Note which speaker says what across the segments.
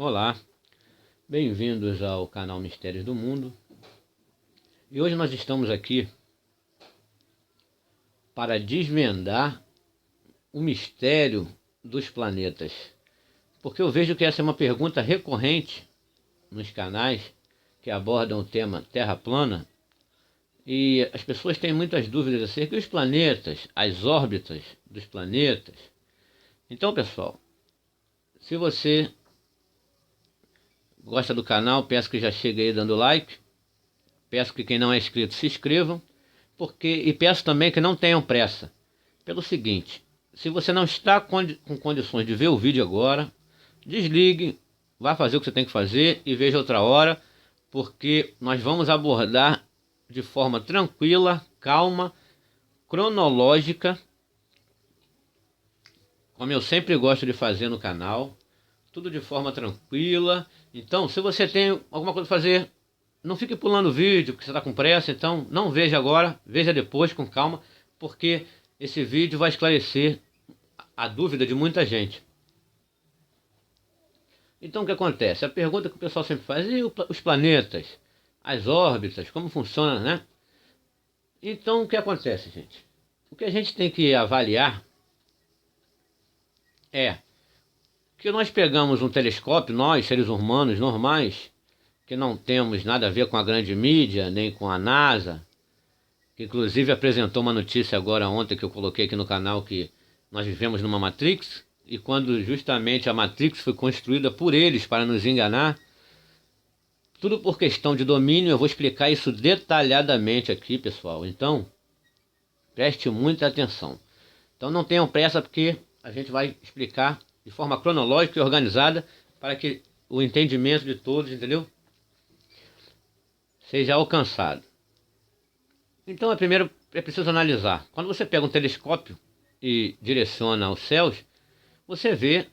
Speaker 1: Olá, bem-vindos ao canal Mistérios do Mundo. E hoje nós estamos aqui para desvendar o mistério dos planetas. Porque eu vejo que essa é uma pergunta recorrente nos canais que abordam o tema Terra plana. E as pessoas têm muitas dúvidas acerca dos planetas, as órbitas dos planetas. Então, pessoal, se você gosta do canal, peço que já chegue aí dando like. Peço que quem não é inscrito se inscrevam. E peço também que não tenham pressa. Pelo seguinte, se você não está com condições de ver o vídeo agora, desligue, vá fazer o que você tem que fazer e veja outra hora, porque nós vamos abordar de forma tranquila, calma, cronológica, como eu sempre gosto de fazer no canal, tudo de forma tranquila. Então, se você tem alguma coisa para fazer, não fique pulando o vídeo, porque você está com pressa, então não veja agora, veja depois com calma, porque esse vídeo vai esclarecer a dúvida de muita gente. Então o que acontece? A pergunta que o pessoal sempre faz, e os planetas, as órbitas, como funciona, né? Então o que acontece, gente? O que a gente tem que avaliar é que nós pegamos um telescópio, nós, seres humanos normais, que não temos nada a ver com a grande mídia, nem com a NASA, que inclusive apresentou uma notícia agora ontem que eu coloquei aqui no canal, que nós vivemos numa Matrix, e quando justamente a Matrix foi construída por eles para nos enganar, tudo por questão de domínio. Eu vou explicar isso detalhadamente aqui, pessoal, então preste muita atenção. Então não tenham pressa, porque a gente vai explicar de forma cronológica e organizada para que o entendimento de todos, entendeu, seja alcançado. Então, primeiro é preciso analisar. Quando você pega um telescópio e direciona aos céus, você vê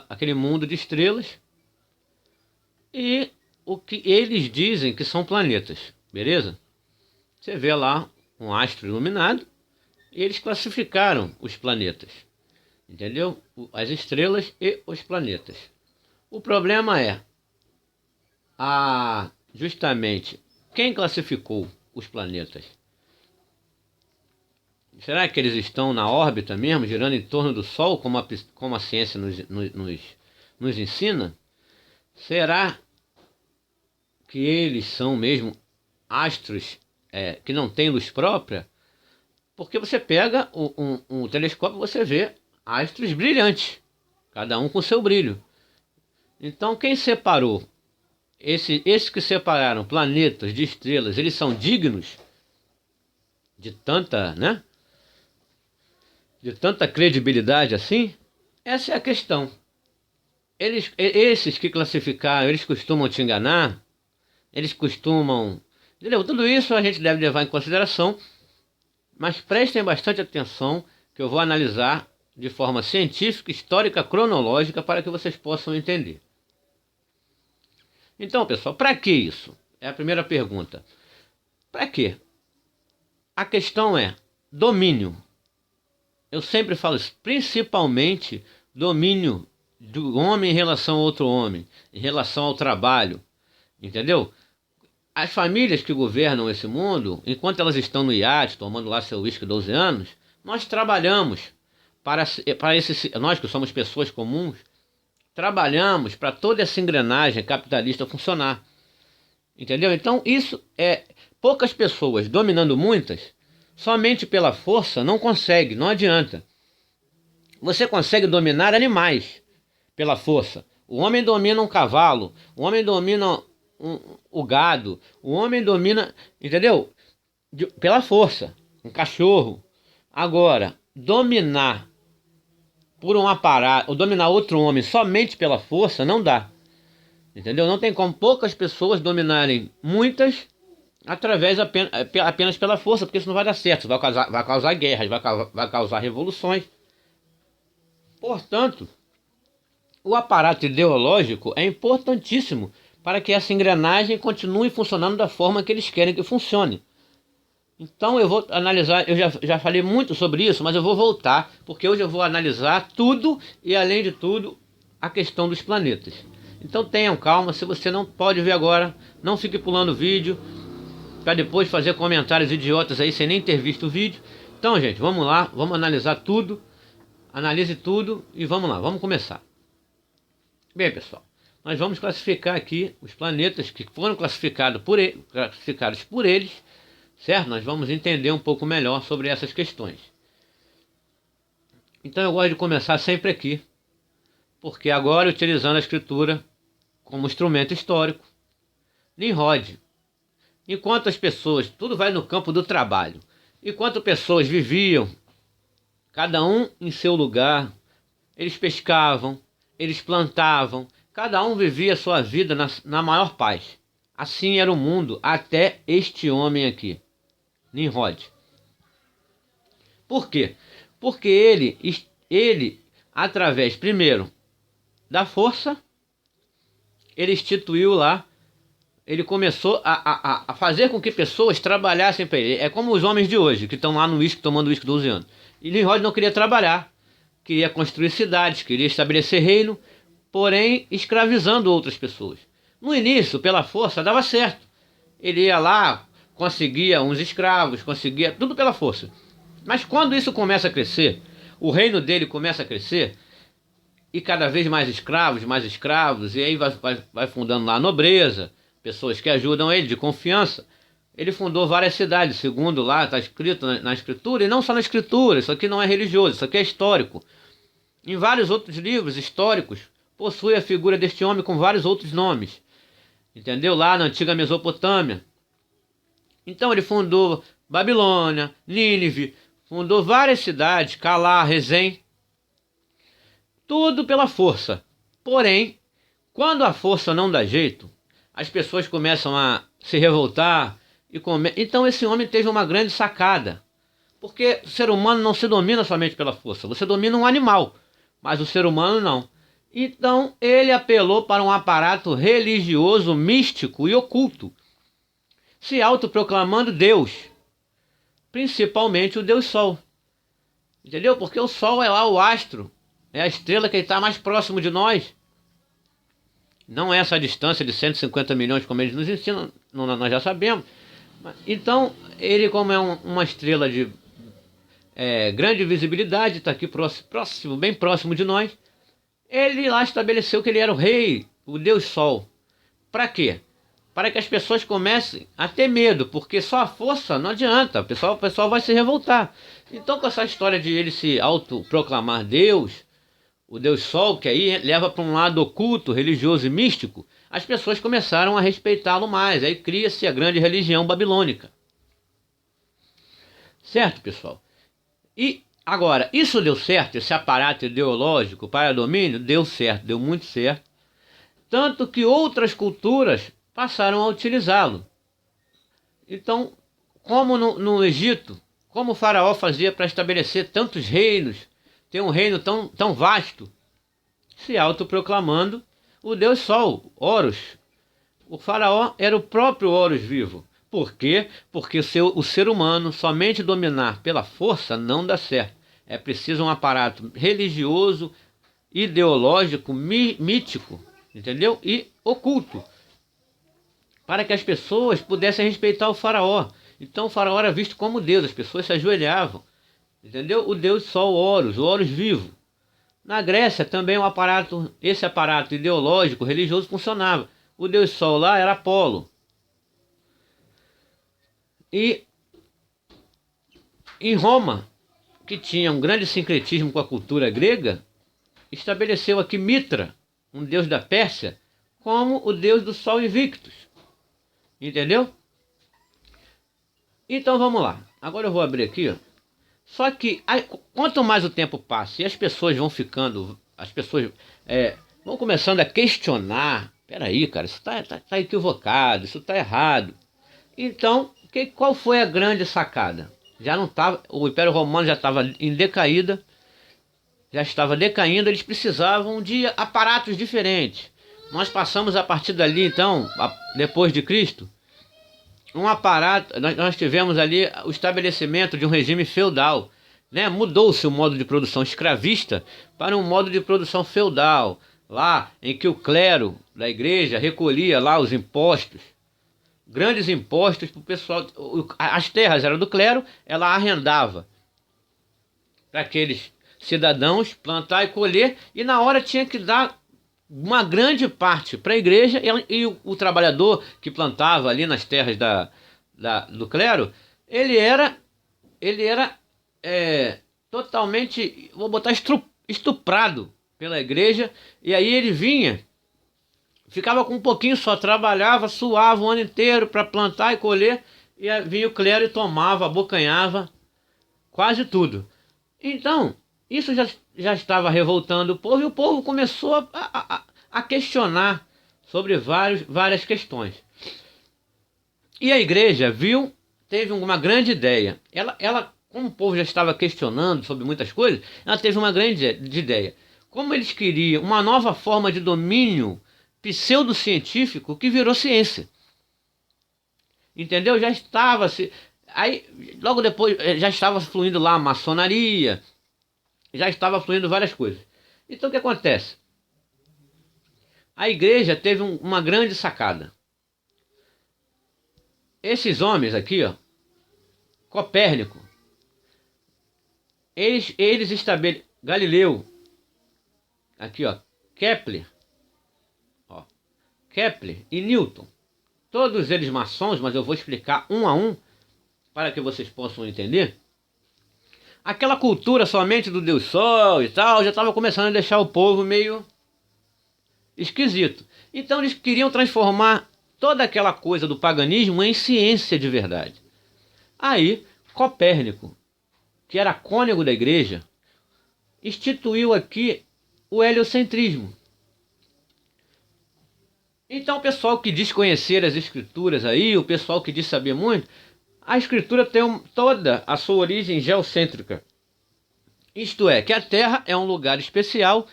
Speaker 1: aquele mundo de estrelas e o que eles dizem que são planetas, beleza? Você vê lá um astro iluminado e eles classificaram os planetas, entendeu? As estrelas e os planetas. O problema é justamente quem classificou os planetas. Será que eles estão na órbita mesmo, girando em torno do Sol, como a ciência nos ensina? Será que eles são mesmo astros que não têm luz própria? Porque você pega um telescópio e você vê astros brilhantes, cada um com seu brilho. Então quem separou, esses que separaram planetas de estrelas, eles são dignos de tanta, né? De tanta credibilidade assim? Essa é a questão. Esses que classificaram, eles costumam te enganar, eles costumam... Entendeu? Tudo isso a gente deve levar em consideração, mas prestem bastante atenção, que eu vou analisar de forma científica, histórica, cronológica, para que vocês possam entender. Então, pessoal, para que isso? É a primeira pergunta. Para quê? A questão é domínio. Eu sempre falo isso, principalmente domínio do homem em relação a outro homem, em relação ao trabalho, entendeu? As famílias que governam esse mundo, enquanto elas estão no iate, tomando lá seu uísque 12 anos, nós trabalhamos nós que somos pessoas comuns, trabalhamos para toda essa engrenagem capitalista funcionar, entendeu? Então isso é poucas pessoas dominando muitas. Somente pela força não consegue, não adianta. Você consegue dominar animais pela força. O homem domina um cavalo, o homem domina o gado, o homem domina, entendeu? Pela força, um cachorro. Agora, dominar por um aparato, ou dominar outro homem somente pela força, não dá. Entendeu? Não tem como poucas pessoas dominarem muitas apenas pela força, porque isso não vai dar certo, vai causar guerras, vai causar revoluções. Portanto, o aparato ideológico é importantíssimo para que essa engrenagem continue funcionando da forma que eles querem que funcione. Então eu vou analisar, eu já falei muito sobre isso, mas eu vou voltar, porque hoje eu vou analisar tudo e, além de tudo, a questão dos planetas. Então tenham calma, se você não pode ver agora, não fique pulando o vídeo, para depois fazer comentários idiotas aí sem nem ter visto o vídeo. Então, gente, vamos lá, vamos analisar tudo, analise tudo e vamos lá, vamos começar. Bem, pessoal, nós vamos classificar aqui os planetas que foram classificados por eles, certo? Nós vamos entender um pouco melhor sobre essas questões. Então eu gosto de começar sempre aqui, porque agora utilizando a escritura como instrumento histórico, Nimrod. Enquanto as pessoas, tudo vai no campo do trabalho, enquanto pessoas viviam, cada um em seu lugar, eles pescavam, eles plantavam, cada um vivia a sua vida na maior paz. Assim era o mundo até este homem aqui, Nimrod. Por quê? Porque ele, através, primeiro, da força, ele instituiu lá, ele começou a fazer com que pessoas trabalhassem para ele. É como os homens de hoje, que estão lá no uísque, tomando uísque 12 anos. E Nimrod não queria trabalhar, queria construir cidades, queria estabelecer reino, porém escravizando outras pessoas. No início, pela força, dava certo. Ele ia lá, conseguia uns escravos, conseguia tudo pela força. Mas quando isso começa a crescer, o reino dele começa a crescer, e cada vez mais escravos, e aí vai fundando lá a nobreza, pessoas que ajudam ele, de confiança. Ele fundou várias cidades, segundo lá está escrito na escritura, e não só na escritura, isso aqui não é religioso, isso aqui é histórico. Em vários outros livros históricos, possui a figura deste homem com vários outros nomes. Entendeu? Lá na antiga Mesopotâmia. Então ele fundou Babilônia, Nínive, fundou várias cidades, Calá, Rezém. Tudo pela força. Porém, quando a força não dá jeito, as pessoas começam a se revoltar. Então esse homem teve uma grande sacada. Porque o ser humano não se domina somente pela força. Você domina um animal, mas o ser humano não. Então ele apelou para um aparato religioso, místico e oculto, se autoproclamando Deus, principalmente o Deus Sol. Entendeu? Porque o Sol é lá o astro, é a estrela que está mais próximo de nós. Não é essa distância de 150 milhões como eles nos ensinam, nós já sabemos. Então, ele, como é uma estrela de grande visibilidade, está aqui próximo, bem próximo de nós, ele lá estabeleceu que ele era o rei, o Deus Sol. Para quê? Para que as pessoas comecem a ter medo, porque só a força não adianta, o pessoal vai se revoltar. Então, com essa história de ele se autoproclamar Deus, o Deus Sol, que aí leva para um lado oculto, religioso e místico, as pessoas começaram a respeitá-lo mais. Aí cria-se a grande religião babilônica. Certo, pessoal? E agora, isso deu certo, esse aparato ideológico para domínio, deu certo, deu muito certo. Tanto que outras culturas passaram a utilizá-lo. Então, como no Egito, como o faraó fazia para estabelecer tantos reinos, ter um reino tão vasto, se autoproclamando o Deus Sol, Horus. O faraó era o próprio Horus vivo. Por quê? Porque o ser humano somente dominar pela força não dá certo. É preciso um aparato religioso, ideológico, mítico, entendeu? E oculto, para que as pessoas pudessem respeitar o faraó. Então o faraó era visto como Deus, as pessoas se ajoelhavam. Entendeu? O Deus Sol, Horus, o Horus vivo. Na Grécia também esse aparato ideológico, religioso funcionava. O Deus Sol lá era Apolo. E em Roma, que tinha um grande sincretismo com a cultura grega, estabeleceu aqui Mitra, um deus da Pérsia, como o deus do Sol Invictus. Entendeu? Então vamos lá. Agora eu vou abrir aqui, ó. Só que quanto mais o tempo passa e as pessoas vão ficando, as pessoas vão começando a questionar, peraí, cara, isso tá equivocado, isso tá errado. Então, qual foi a grande sacada? Já não tava, o Império Romano já estava em decaída, já estava decaindo, eles precisavam de aparatos diferentes. Nós passamos a partir dali, então, depois de Cristo, um aparato, nós tivemos ali o estabelecimento de um regime feudal, né? Mudou-se o modo de produção escravista para um modo de produção feudal. lá em que o clero da igreja recolhia lá os impostos, grandes impostos para o pessoal. As terras eram do clero, ela arrendava para aqueles cidadãos plantar e colher, e na hora tinha que dar uma grande parte para a igreja, e o trabalhador que plantava ali nas terras do clero, ele era totalmente, vou botar, estuprado pela igreja, e aí ele vinha, ficava com um pouquinho só, trabalhava, suava o ano inteiro para plantar e colher, e aí vinha o clero e tomava, abocanhava quase tudo. Então, isso já estava revoltando o povo, e o povo começou a questionar sobre várias questões. E a igreja teve uma grande ideia. Ela, como o povo já estava questionando sobre muitas coisas, ela teve uma grande ideia. Como eles queriam uma nova forma de domínio pseudocientífico que virou ciência. Entendeu? Já estava aí logo depois já estava fluindo lá a maçonaria, já estava fluindo várias coisas. Então o que acontece? A igreja teve uma grande sacada. Esses homens aqui, ó, Copérnico, eles estabeleceram, Galileu, aqui ó, Kepler e Newton, todos eles maçons, mas eu vou explicar um a um para que vocês possam entender. Aquela cultura somente do Deus Sol e tal já estava começando a deixar o povo meio esquisito. Então eles queriam transformar toda aquela coisa do paganismo em ciência de verdade. Aí Copérnico, que era cônego da igreja, instituiu aqui o heliocentrismo. Então o pessoal que diz conhecer as escrituras aí, o pessoal que diz saber muito, a escritura tem toda a sua origem geocêntrica. Isto é, que a Terra é um lugar especial,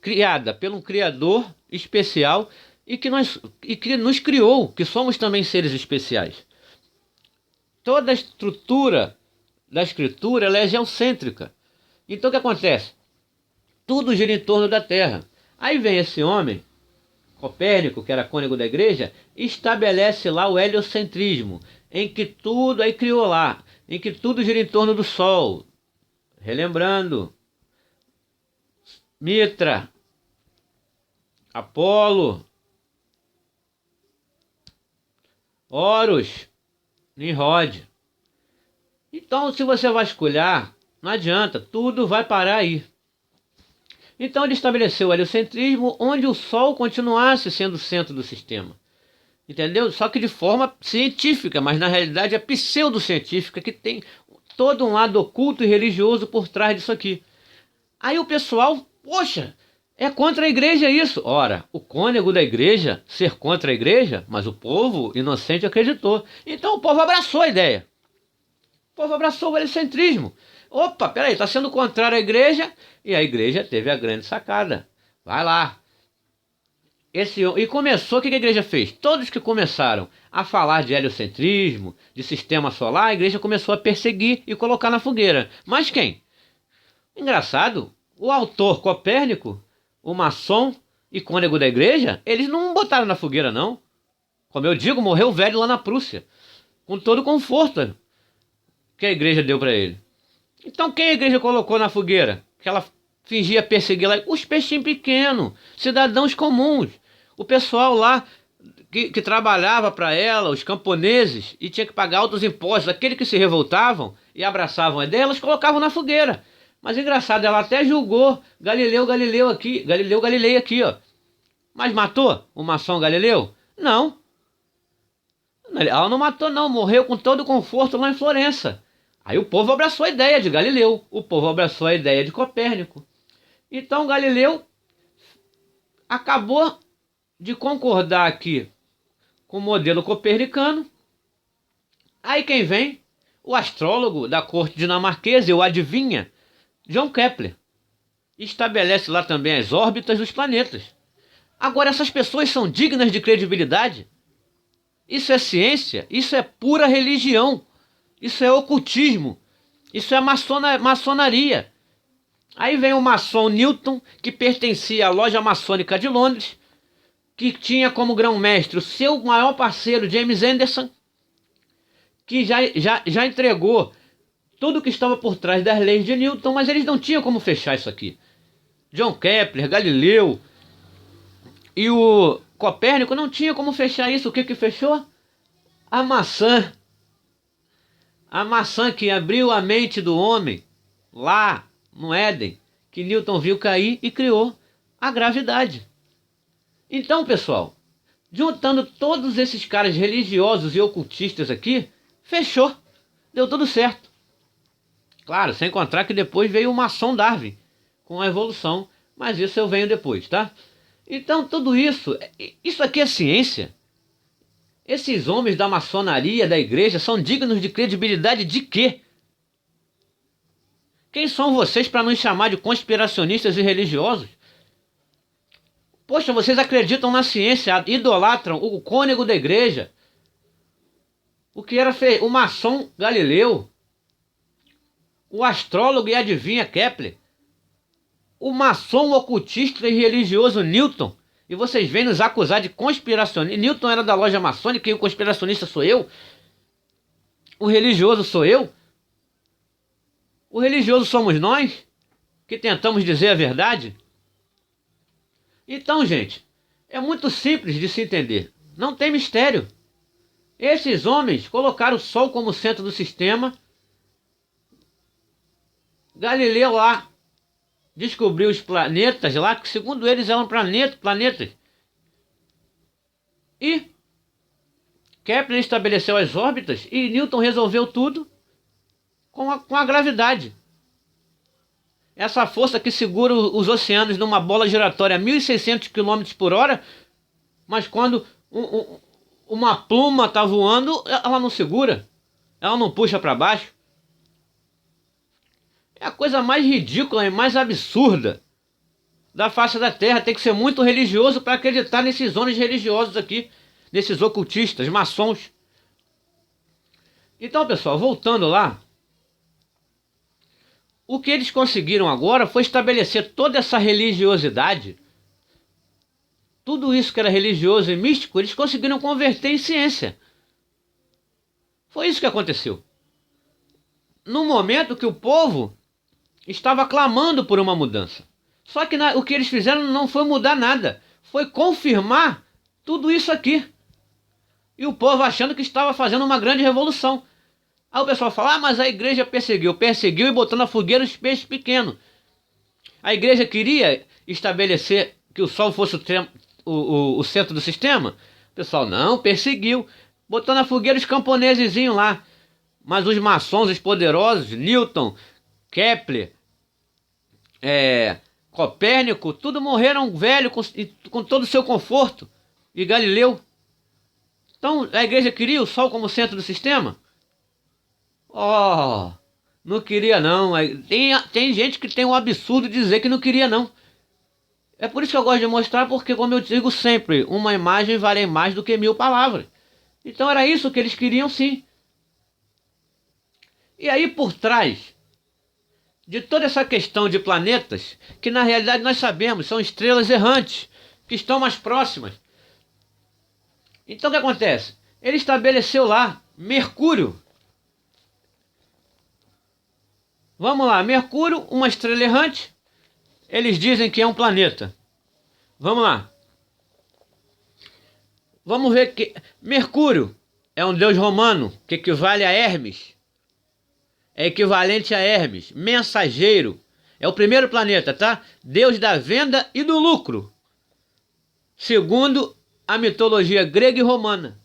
Speaker 1: criada por um Criador especial, e que nos criou, que somos também seres especiais. Toda a estrutura da escritura ela é geocêntrica. Então o que acontece? Tudo gira em torno da Terra. Aí vem esse homem, Copérnico, que era cônego da igreja, estabelece lá o heliocentrismo, em que tudo, aí criou lá, em que tudo gira em torno do Sol. Relembrando, Mitra, Apolo, Horus, Nimrod. Então, se você vasculhar, não adianta, tudo vai parar aí. Então ele estabeleceu o heliocentrismo, onde o Sol continuasse sendo o centro do sistema. Entendeu? Só que de forma científica, mas na realidade é pseudocientífica, que tem todo um lado oculto e religioso por trás disso aqui. Aí o pessoal, poxa, é contra a igreja isso. Ora, o cônego da igreja ser contra a igreja, mas o povo inocente acreditou. Então o povo abraçou a ideia. O povo abraçou o helicentrismo. Opa, peraí, está sendo contrário à igreja, e a igreja teve a grande sacada. Vai lá. E começou, o que a igreja fez? Todos que começaram a falar de heliocentrismo, de sistema solar, a igreja começou a perseguir e colocar na fogueira. Mas quem? Engraçado, o autor Copérnico, o maçom e cônego da igreja, eles não botaram na fogueira, não. Como eu digo, morreu velho lá na Prússia, com todo o conforto que a igreja deu para ele. Então quem a igreja colocou na fogueira? Que ela fingia perseguir lá? Os peixinhos pequenos, cidadãos comuns. O pessoal lá que trabalhava para ela, os camponeses, e tinha que pagar altos impostos. Aqueles que se revoltavam e abraçavam a ideia, elas colocavam na fogueira. Mas engraçado, ela até julgou Galileu Galilei aqui, ó. Mas matou o maçom Galileu? Não. Ela não matou não, morreu com todo o conforto lá em Florença. Aí o povo abraçou a ideia de Galileu, o povo abraçou a ideia de Copérnico. Então Galileu acabou de concordar aqui com o modelo copernicano. Aí quem vem? O astrólogo da corte dinamarquesa, o adivinha, John Kepler. Estabelece lá também as órbitas dos planetas. Agora, essas pessoas são dignas de credibilidade? Isso é ciência? Isso é pura religião. Isso é ocultismo. Isso é maçonaria. Aí vem o maçom Newton, que pertencia à loja maçônica de Londres, que tinha como grão-mestre o seu maior parceiro, James Anderson, que já entregou tudo o que estava por trás das leis de Newton, mas eles não tinham como fechar isso aqui. John Kepler, Galileu e o Copérnico não tinham como fechar isso. O que fechou? A maçã. A maçã que abriu a mente do homem lá no Éden, que Newton viu cair e criou a gravidade. Então, pessoal, juntando todos esses caras religiosos e ocultistas aqui, fechou. Deu tudo certo. Claro, sem contar que depois veio o maçom Darwin com a evolução, mas isso eu venho depois, tá? Então, tudo isso aqui é ciência. Esses homens da maçonaria, da igreja, são dignos de credibilidade de quê? Quem são vocês para nos chamar de conspiracionistas e religiosos? Poxa, vocês acreditam na ciência, idolatram o cônego da igreja, o que era o maçom Galileu, o astrólogo e adivinha Kepler, o maçom ocultista e religioso Newton, e vocês vêm nos acusar de conspiracionista. Newton era da loja maçônica e o conspiracionista sou eu? O religioso sou eu? O religioso somos nós, que tentamos dizer a verdade? Então, gente, é muito simples de se entender. Não tem mistério. Esses homens colocaram o Sol como centro do sistema. Galileu lá descobriu os planetas lá, que segundo eles eram planetas. E Kepler estabeleceu as órbitas e Newton resolveu tudo com a gravidade. Essa força que segura os oceanos numa bola giratória a 1.600 km por hora, mas quando uma pluma está voando, ela não segura, ela não puxa para baixo. É a coisa mais ridícula e mais absurda da face da Terra. Tem que ser muito religioso para acreditar nesses homens religiosos aqui, nesses ocultistas, maçons. Então, pessoal, voltando lá, o que eles conseguiram agora foi estabelecer toda essa religiosidade, tudo isso que era religioso e místico, eles conseguiram converter em ciência. Foi isso que aconteceu. No momento que o povo estava clamando por uma mudança. Só que o que eles fizeram não foi mudar nada, foi confirmar tudo isso aqui. E o povo achando que estava fazendo uma grande revolução. Aí o pessoal fala, mas a igreja perseguiu e botou na fogueira os peixes pequenos. A igreja queria estabelecer que o Sol fosse o centro do sistema? O pessoal, não, perseguiu. Botou na fogueira os camponesezinhos lá. Mas os maçons, os poderosos, Newton, Kepler, Copérnico, tudo morreram velho com todo o seu conforto. E Galileu. Então a igreja queria o Sol como centro do sistema? Oh, não queria não. Tem gente que tem o absurdo de dizer que não queria não. É por isso que eu gosto de mostrar, porque como eu digo sempre, uma imagem vale mais do que 1000 palavras. Então era isso que eles queriam sim. E aí por trás de toda essa questão de planetas, que na realidade nós sabemos, são estrelas errantes, que estão mais próximas. Então o que acontece? Ele estabeleceu lá Mercúrio. Vamos lá, Mercúrio, uma estrela errante, eles dizem que é um planeta. Vamos lá. Vamos ver que Mercúrio é um deus romano que equivale a Hermes. É equivalente a Hermes, mensageiro. É o primeiro planeta, tá? Deus da venda e do lucro. Segundo a mitologia grega e romana.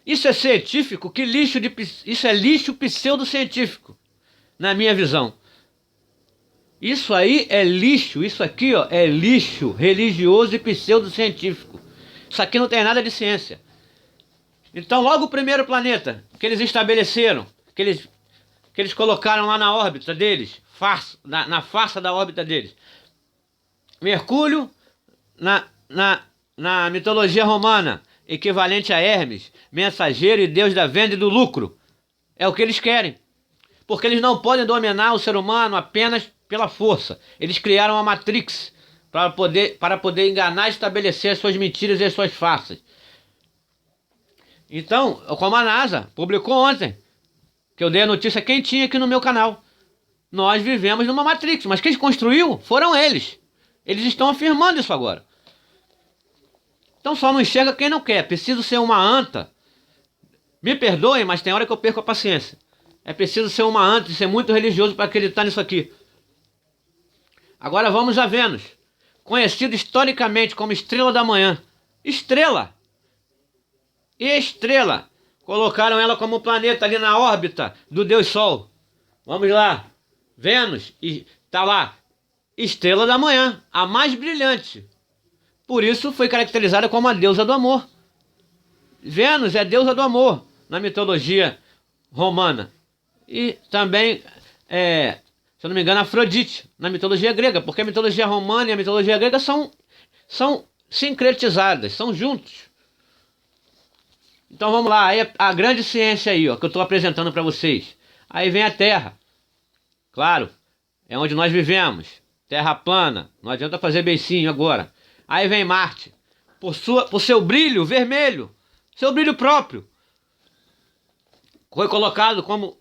Speaker 1: Isso é científico? Isso é lixo pseudocientífico, na minha visão. Isso aí é lixo, isso aqui ó, é lixo religioso e pseudocientífico. Isso aqui não tem nada de ciência. Então logo o primeiro planeta que eles estabeleceram, que eles colocaram lá na órbita deles, na face da órbita deles. Mercúrio, na mitologia romana, equivalente a Hermes, mensageiro e deus da venda e do lucro. É o que eles querem. porque eles não podem dominar o ser humano apenas pela força. Eles criaram uma Matrix para poder enganar e estabelecer as suas mentiras e as suas farsas. Então, como a NASA publicou ontem, que eu dei a notícia quentinha aqui no meu canal, nós vivemos numa Matrix, mas quem construiu foram eles. Eles estão afirmando isso agora. Então só não enxerga quem não quer. Preciso ser uma anta. Me perdoem, mas tem hora que eu perco a paciência. É preciso ser uma anta e ser muito religioso para acreditar nisso aqui. Agora vamos a Vênus, conhecido historicamente como estrela da manhã. Estrela! Estrela! Colocaram ela como planeta ali na órbita do Deus Sol. Vamos lá. Vênus, está lá, estrela da manhã, a mais brilhante. Por isso foi caracterizada como a deusa do amor. Vênus é deusa do amor na mitologia romana. E também, se eu não me engano, Afrodite na mitologia grega, porque a mitologia romana e a mitologia grega são sincretizadas, são juntos. Então vamos lá, aí a grande ciência aí, ó, que eu estou apresentando para vocês. Aí vem a Terra. Claro, é onde nós vivemos. Terra plana, não adianta fazer beicinho agora. Aí vem Marte, por seu brilho vermelho, seu brilho próprio. Foi colocado como,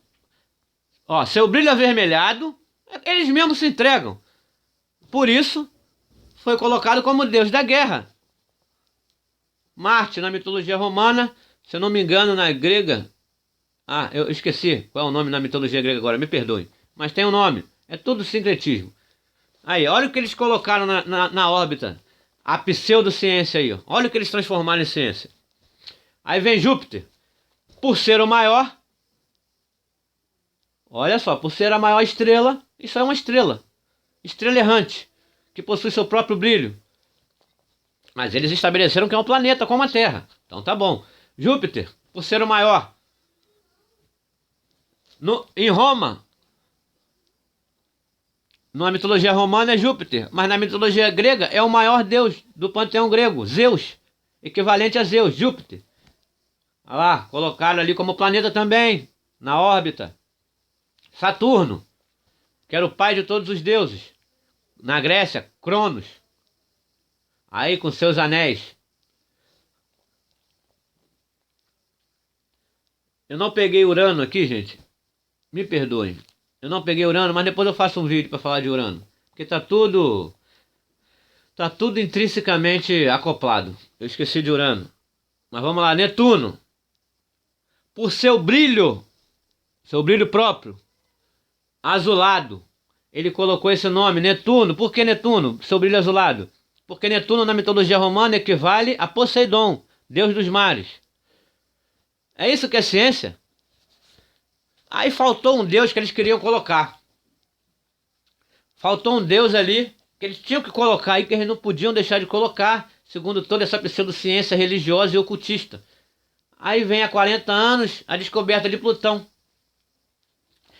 Speaker 1: ó, seu brilho avermelhado, eles mesmos se entregam. Por isso, foi colocado como deus da guerra. Marte, na mitologia romana, se eu não me engano, na grega... Ah, eu esqueci qual é o nome na mitologia grega agora, me perdoem. Mas tem um nome, é tudo sincretismo. Aí, olha o que eles colocaram na órbita. A pseudociência aí, ó. Olha o que eles transformaram em ciência. Aí vem Júpiter. Por ser o maior... Olha só, por ser a maior estrela, isso é uma estrela. Estrela errante, que possui seu próprio brilho. Mas eles estabeleceram que é um planeta como a Terra. Então tá bom. Júpiter, por ser o maior. Em Roma, na mitologia romana é Júpiter, mas na mitologia grega é o maior deus do panteão grego, Zeus, equivalente a Zeus, Júpiter. Olha lá, colocaram ali como planeta também, na órbita. Saturno, que era o pai de todos os deuses. Na Grécia, Cronos. Aí com seus anéis. Eu não peguei Urano aqui, gente. Me perdoem. Eu não peguei Urano, mas depois eu faço um vídeo para falar de Urano. Porque tá tudo intrinsecamente acoplado. Eu esqueci de Urano. Mas vamos lá, Netuno. Por seu brilho próprio, azulado. Ele colocou esse nome, Netuno. Por que Netuno? Seu brilho azulado. Porque Netuno na mitologia romana equivale a Poseidon, deus dos mares. É isso que é ciência? Aí faltou um deus que eles queriam colocar. Faltou um deus ali que eles tinham que colocar e que eles não podiam deixar de colocar, segundo toda essa pseudociência religiosa e ocultista. Aí vem há 40 anos a descoberta de Plutão.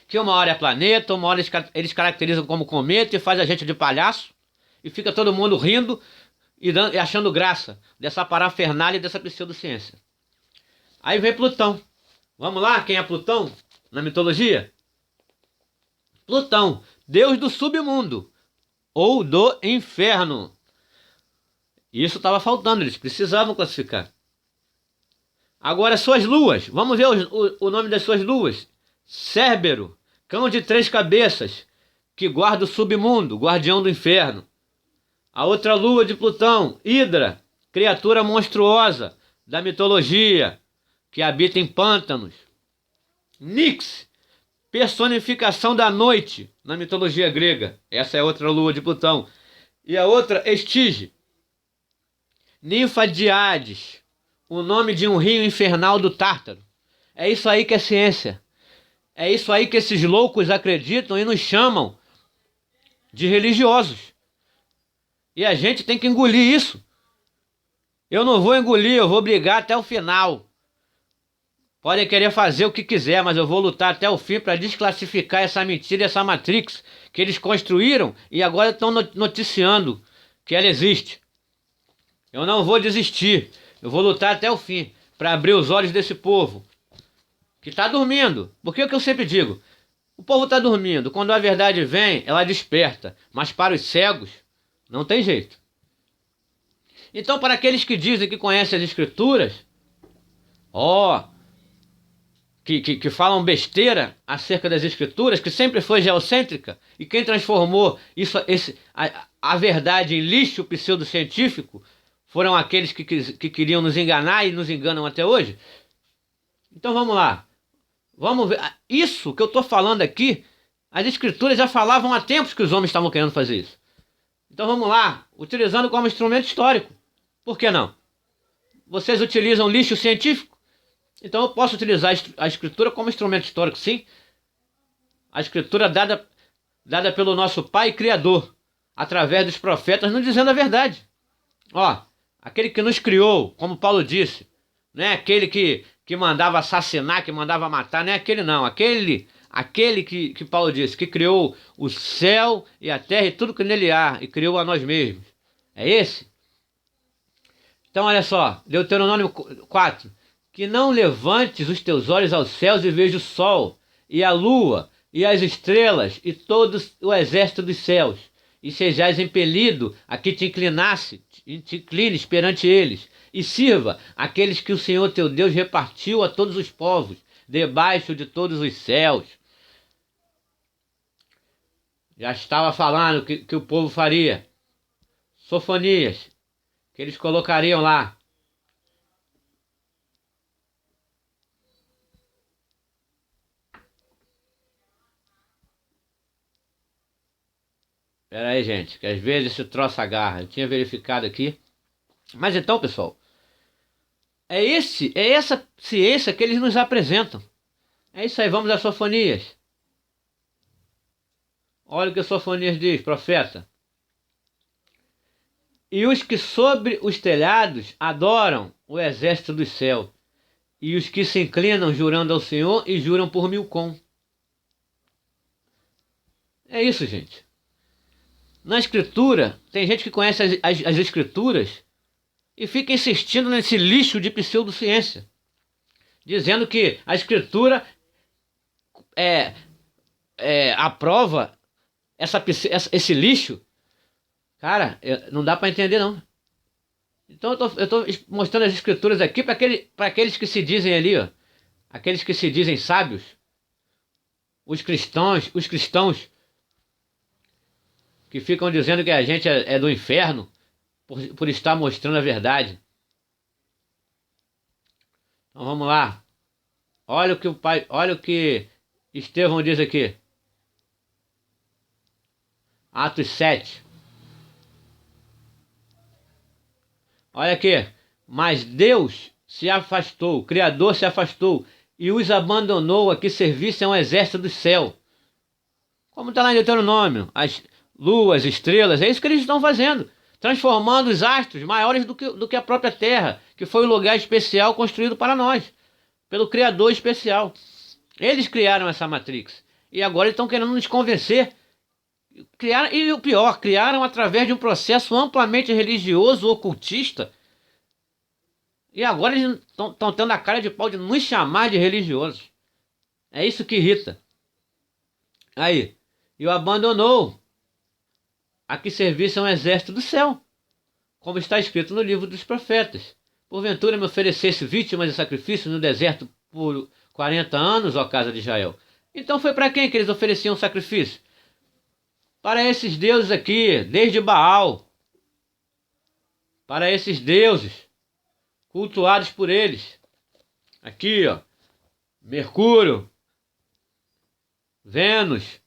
Speaker 1: Que uma hora é planeta, uma hora eles caracterizam como cometa e faz a gente de palhaço. E fica todo mundo rindo e achando graça dessa parafernália e dessa pseudociência. Aí vem Plutão. Vamos lá, quem é Plutão na mitologia? Plutão, deus do submundo ou do inferno. Isso estava faltando, eles precisavam classificar. Agora suas luas, vamos ver o nome das suas luas. Cérbero, cão de 3 cabeças, que guarda o submundo, guardião do inferno. A outra lua de Plutão, Hidra, criatura monstruosa da mitologia, que habita em pântanos. Nix, personificação da noite na mitologia grega. Essa é outra lua de Plutão. E a outra, Estige, ninfa de Hades, o nome de um rio infernal do Tártaro. É isso aí que é ciência. É isso aí que esses loucos acreditam e nos chamam de religiosos. E a gente tem que engolir isso. Eu não vou engolir, eu vou brigar até o final. Podem querer fazer o que quiser, mas eu vou lutar até o fim para desclassificar essa mentira, essa Matrix que eles construíram e agora estão noticiando que ela existe. Eu não vou desistir. Eu vou lutar até o fim para abrir os olhos desse povo que está dormindo. Porque é o que eu sempre digo. O povo está dormindo. Quando a verdade vem, ela desperta. Mas para os cegos, não tem jeito. Então, para aqueles que dizem que conhecem as Escrituras, que falam besteira acerca das Escrituras, que sempre foi geocêntrica, e quem transformou a verdade em lixo pseudocientífico foram aqueles que queriam nos enganar e nos enganam até hoje. Então vamos lá. Vamos ver. Isso que eu estou falando aqui, as Escrituras já falavam há tempos que os homens estavam querendo fazer isso. Então vamos lá, utilizando como instrumento histórico. Por que não? Vocês utilizam lixo científico? Então eu posso utilizar a Escritura como instrumento histórico, sim. A Escritura dada pelo nosso Pai Criador, através dos profetas, nos dizendo a verdade. Aquele que nos criou, como Paulo disse, não é aquele que mandava assassinar, que mandava matar, não é aquele não. Aquele que Paulo disse, que criou o céu e a terra e tudo que nele há, e criou a nós mesmos. É esse? Então olha só, Deuteronômio 4. Que não levantes os teus olhos aos céus e veja o sol, e a lua, e as estrelas, e todo o exército dos céus, e sejais impelido a que te inclines perante eles, e sirva aqueles que o Senhor teu Deus repartiu a todos os povos, debaixo de todos os céus. Já estava falando que o povo faria. Sofonias, que eles colocariam lá. Pera aí, gente, que às vezes esse troço agarra. Eu tinha verificado aqui. Mas então, pessoal, é essa ciência que eles nos apresentam. É isso aí, vamos às Sofonias. Olha o que Sofonias diz, profeta. E os que sobre os telhados adoram o exército do céu, e os que se inclinam jurando ao Senhor e juram por Milcom. É isso, gente. Na Escritura, tem gente que conhece as Escrituras e fica insistindo nesse lixo de pseudociência, dizendo que a Escritura aprova esse lixo. Cara, não dá para entender não. Então eu estou mostrando as Escrituras aqui para aqueles que se dizem ali, aqueles que se dizem sábios, os cristãos que ficam dizendo que a gente é do inferno por estar mostrando a verdade. Então vamos lá. Olha o que Estevão diz aqui. Atos 7. Olha aqui. Mas Deus se afastou, o Criador se afastou e os abandonou a que servissem ao exército do céu. Como está lá em Deuteronômio, as luas, estrelas, é isso que eles estão fazendo. Transformando os astros maiores do que a própria Terra, que foi um lugar especial construído para nós, pelo Criador especial. Eles criaram essa Matrix. E agora estão querendo nos convencer. E o pior, criaram através de um processo amplamente religioso, ocultista. E agora eles estão tendo a cara de pau de nos chamar de religiosos. É isso que irrita. Aí, e o abandonou a que servisse um exército do céu, como está escrito no livro dos profetas. Porventura me oferecesse vítimas de sacrifício no deserto por 40 anos, ó casa de Israel. Então foi para quem que eles ofereciam sacrifício? Para esses deuses aqui, desde Baal. Para esses deuses, cultuados por eles. Aqui, ó, Mercúrio, Vênus,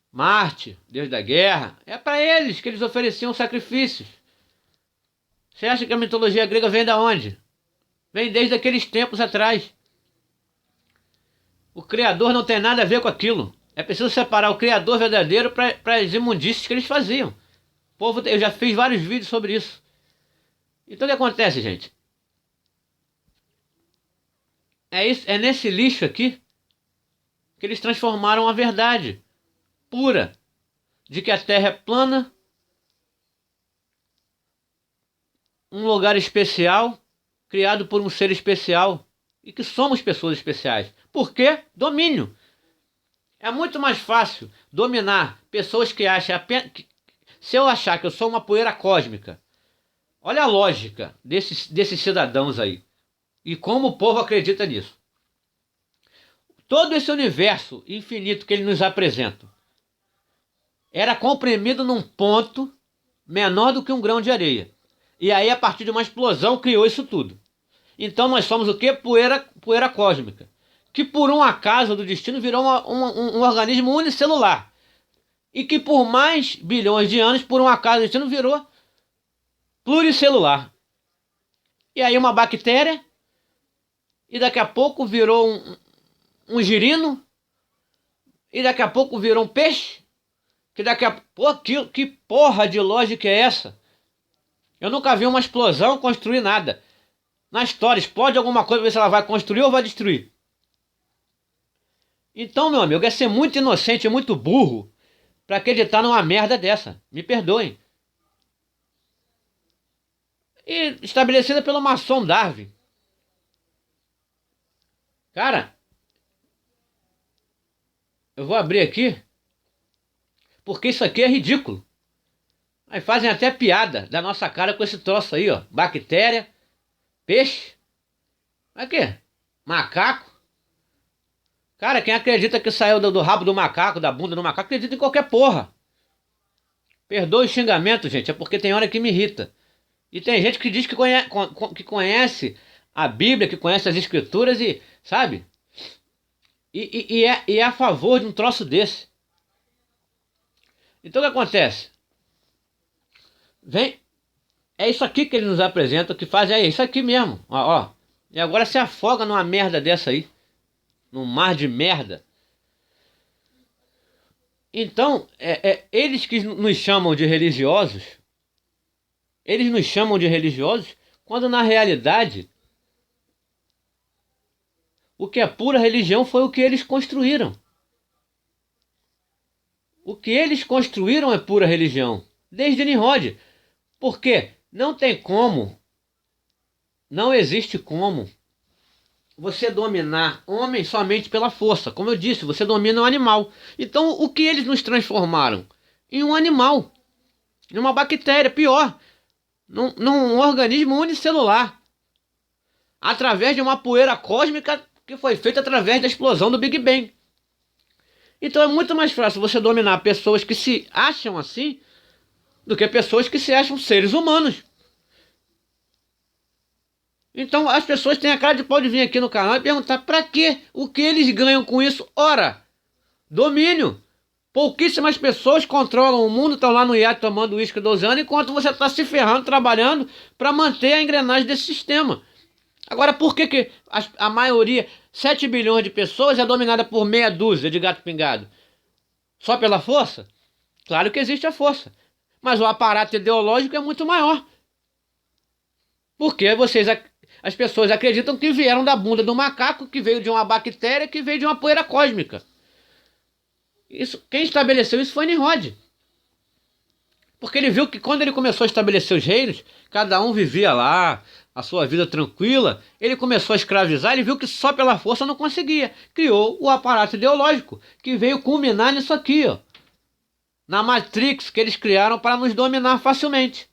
Speaker 1: Marte, Deus da guerra. É para eles que eles ofereciam sacrifícios. Você acha que a mitologia grega vem da onde? Vem desde aqueles tempos atrás. O Criador não tem nada a ver com aquilo. É preciso separar o Criador verdadeiro para as imundícies que eles faziam. O povo, eu já fiz vários vídeos sobre isso. Então o que acontece, gente? É nesse lixo aqui que eles transformaram a verdade pura de que a Terra é plana, um lugar especial, criado por um ser especial, e que somos pessoas especiais. Por quê? Domínio. É muito mais fácil dominar pessoas que acham apenas. Se eu achar que eu sou uma poeira cósmica, olha a lógica desses cidadãos aí. E como o povo acredita nisso. Todo esse universo infinito que ele nos apresenta era comprimido num ponto menor do que um grão de areia. E aí, a partir de uma explosão, criou isso tudo. Então nós somos o quê? Poeira cósmica. Que por um acaso do destino virou um organismo unicelular. E que por mais bilhões de anos, por um acaso do destino, virou pluricelular. E aí uma bactéria, e daqui a pouco virou um girino, e daqui a pouco virou um peixe, que daqui a pouco... Que porra de lógica é essa? Eu nunca vi uma explosão construir nada. Na história, explode alguma coisa, ver se ela vai construir ou vai destruir. Então, meu amigo, é ser muito inocente e muito burro para acreditar numa merda dessa. Me perdoem. E estabelecida pelo maçom Darwin. Cara, eu vou abrir aqui, porque isso aqui é ridículo. Aí fazem até piada da nossa cara com esse troço aí, ó. Bactéria, peixe. Aqui, macaco. Cara, quem acredita que saiu do rabo do macaco, da bunda do macaco, acredita em qualquer porra. Perdoe o xingamento, gente, é porque tem hora que me irrita. E tem gente que diz que conhece a Bíblia, que conhece as Escrituras e, sabe? E é a favor de um troço desse. Então o que acontece? Vem, é isso aqui que eles nos apresentam, que fazem, é isso aqui mesmo, ó. E agora se afoga numa merda dessa aí. Num mar de merda. Então, eles que nos chamam de religiosos, eles nos chamam de religiosos, quando na realidade, o que é pura religião foi o que eles construíram. O que eles construíram é pura religião, desde Nimrod. Porque não tem como, não existe como você dominar homem somente pela força. Como eu disse, você domina um animal. Então, o que eles nos transformaram? Em um animal. Em uma bactéria, pior. Num organismo unicelular. Através de uma poeira cósmica que foi feita através da explosão do Big Bang. Então, é muito mais fácil você dominar pessoas que se acham assim do que pessoas que se acham seres humanos. Então as pessoas têm a cara de pau de vir aqui no canal e perguntar pra quê? O que eles ganham com isso? Ora, domínio. Pouquíssimas pessoas controlam o mundo, estão lá no iate tomando uísque 12 anos, enquanto você está se ferrando, trabalhando para manter a engrenagem desse sistema. Agora, por que a maioria, 7 bilhões de pessoas, é dominada por meia dúzia de gato pingado? Só pela força? Claro que existe a força. Mas o aparato ideológico é muito maior. Porque as pessoas acreditam que vieram da bunda do macaco, que veio de uma bactéria, que veio de uma poeira cósmica. Quem estabeleceu isso foi Nimrod. Porque ele viu que quando ele começou a estabelecer os reinos, cada um vivia lá, a sua vida tranquila, ele começou a escravizar, ele viu que só pela força não conseguia. Criou o aparato ideológico, que veio culminar nisso aqui, ó. Na Matrix que eles criaram para nos dominar facilmente.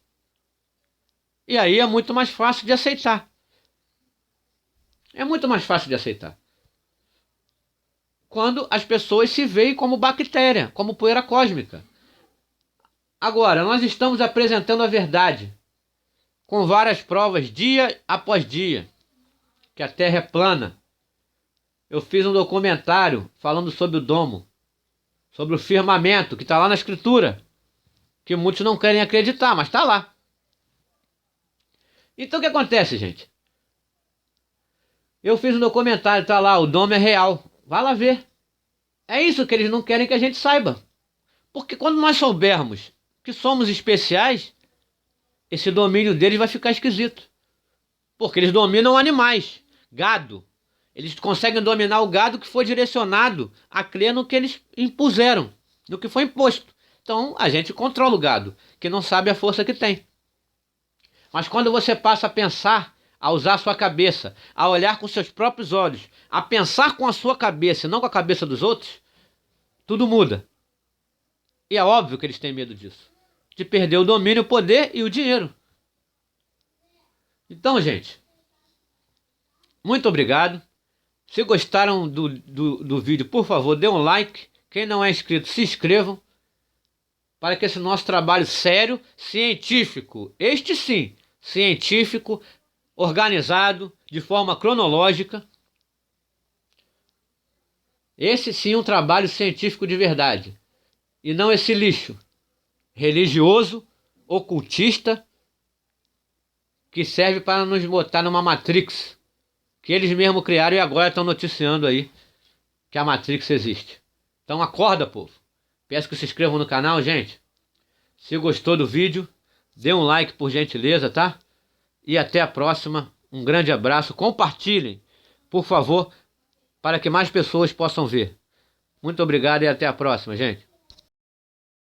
Speaker 1: E aí é muito mais fácil de aceitar. É muito mais fácil de aceitar. Quando as pessoas se veem como bactéria, como poeira cósmica. Agora, nós estamos apresentando a verdade, com várias provas, dia após dia, que a Terra é plana. Eu fiz um documentário falando sobre o domo, sobre o firmamento, que está lá na Escritura, que muitos não querem acreditar, mas está lá. Então o que acontece, gente? Eu fiz um documentário, está lá, o domo é real. Vai lá ver. É isso que eles não querem que a gente saiba. Porque quando nós soubermos que somos especiais, esse domínio deles vai ficar esquisito. Porque eles dominam animais, gado. Eles conseguem dominar o gado que foi direcionado a crer no que eles impuseram, no que foi imposto. Então a gente controla o gado, que não sabe a força que tem. Mas quando você passa a pensar, a usar a sua cabeça, a olhar com seus próprios olhos, a pensar com a sua cabeça e não com a cabeça dos outros, tudo muda. E é óbvio que eles têm medo disso. De perder o domínio, o poder e o dinheiro. Então, gente, muito obrigado. Se gostaram do vídeo, por favor, dê um like. Quem não é inscrito, se inscrevam. Para que esse nosso trabalho sério, científico, este sim, científico, organizado, de forma cronológica. Esse sim um trabalho científico de verdade. E não esse lixo religioso, ocultista, que serve para nos botar numa Matrix, que eles mesmos criaram e agora estão noticiando aí que a Matrix existe. Então acorda, povo. Peço que se inscrevam no canal, gente. Se gostou do vídeo, dê um like por gentileza, tá? E até a próxima. Um grande abraço. Compartilhem, por favor, para que mais pessoas possam ver. Muito obrigado e até a próxima, gente.